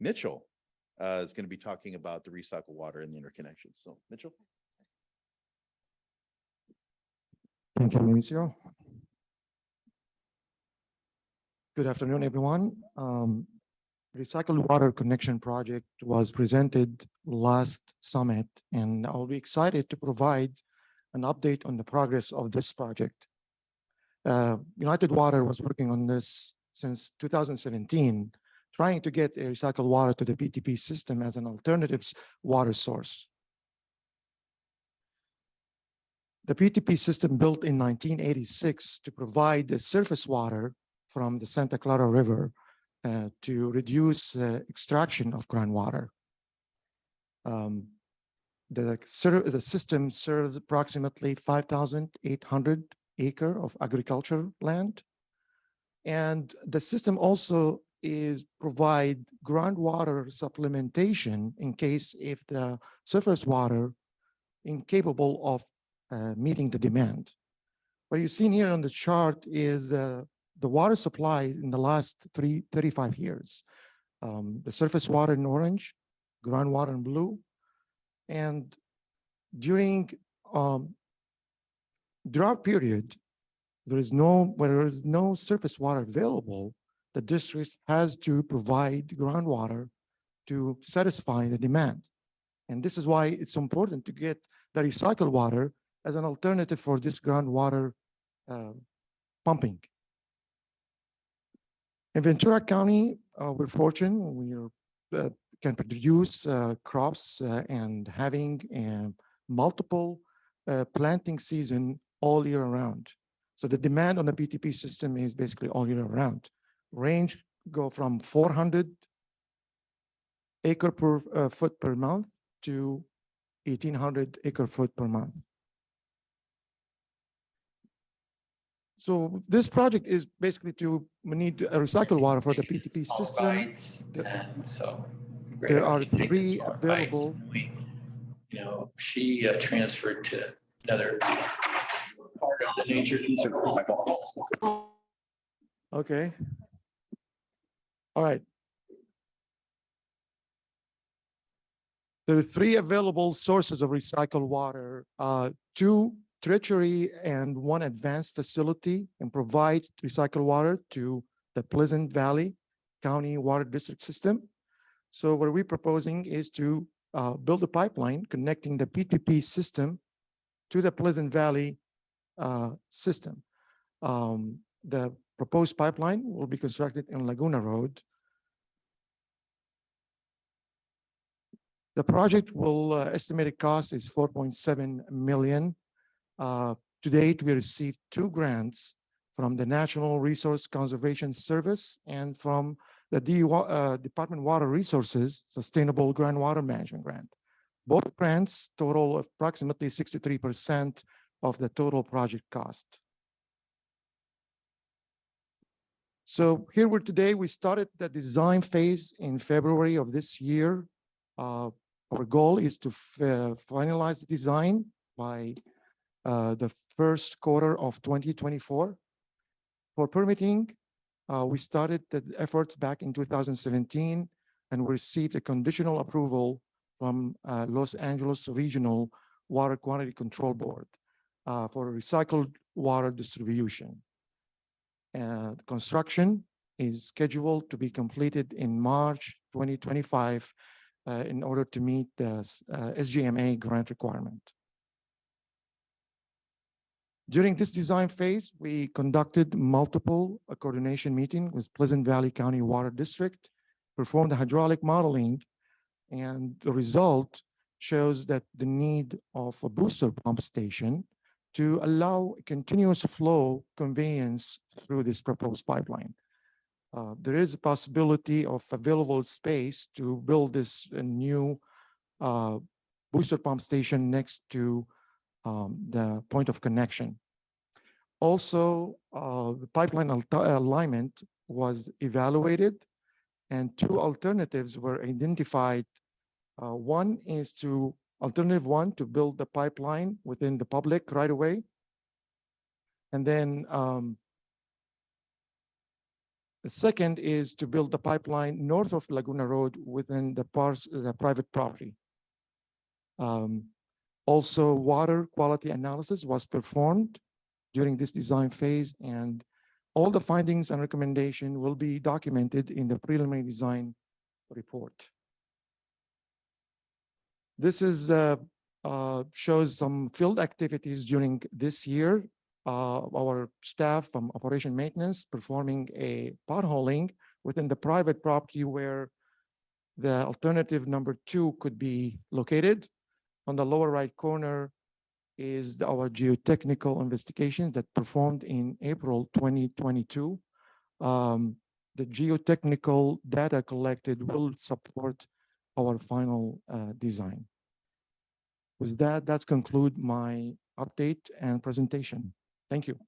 Mitchell is going to be talking about the recycled water and the interconnections. So, Mitchell. Thank you, Mauricio. Good afternoon, everyone. Recycled water connection project was presented last summit, and I'll be excited to provide an update on the progress of this project. United Water was working on this since 2017, trying to get recycled water to the PTP system as an alternative water source. The PTP system built in 1986 to provide the surface water from the Santa Clara River to reduce extraction of groundwater. The system serves approximately 5,800 acres of agricultural land. And the system also provide groundwater supplementation in case if the surface water incapable of meeting the demand. What you've seen here on the chart is the water supply in the last 35 years. The surface water in orange, groundwater in blue, and during drought period, there is no surface water available. The district has to provide groundwater to satisfy the demand. And this is why it's important to get the recycled water as an alternative for this groundwater pumping. In Ventura County, we're fortunate. We can produce crops and having multiple planting season all year round. So the demand on the PTP system is basically all year round. Range go from 400 acre per foot per month to 1,800 acre foot per month. So this project is basically we need a recycled water for the PTP system. There are 3 available. She transferred to another part of the nature conservancy. Okay. All right. There are 3 available sources of recycled water, 2 treachery and 1 advanced facility, and provides recycled water to the Pleasant Valley County Water District system. So what we're proposing is to build a pipeline connecting the PTP system to the Pleasant Valley system. The proposed pipeline will be constructed in Laguna Road. The project will estimated cost is $4.7 million. To date, we received 2 grants from the National Resource Conservation Service and from the Department of Water Resources Sustainable Groundwater Management Grant. Both grants total approximately 63% of the total project cost. So here we're today. We started the design phase in February of this year. Our goal is to finalize the design by the first quarter of 2024. For permitting, we started the efforts back in 2017 and we received a conditional approval from Los Angeles Regional Water Quality Control Board for recycled water distribution. Construction is scheduled to be completed in March 2025 in order to meet the SGMA grant requirement. During this design phase, we conducted multiple coordination meetings with Pleasant Valley County Water District, performed the hydraulic modeling, and the result shows that the need of a booster pump station to allow continuous flow conveyance through this proposed pipeline. There is a possibility of available space to build this new booster pump station next to the point of connection. Also, the pipeline alignment was evaluated and 2 alternatives were identified. One is alternative 1 to build the pipeline within the public right away. And then The second is to build the pipeline north of Laguna Road within the private property. Also, water quality analysis was performed during this design phase, and all the findings and recommendation will be documented in the preliminary design report. This is shows some field activities during this year. Our staff from operation maintenance performing a potholing within the private property where the alternative number 2 could be located. On the lower right corner is our geotechnical investigation that performed in April 2022. The geotechnical data collected will support our final design. With that, that's conclude my update and presentation. Thank you.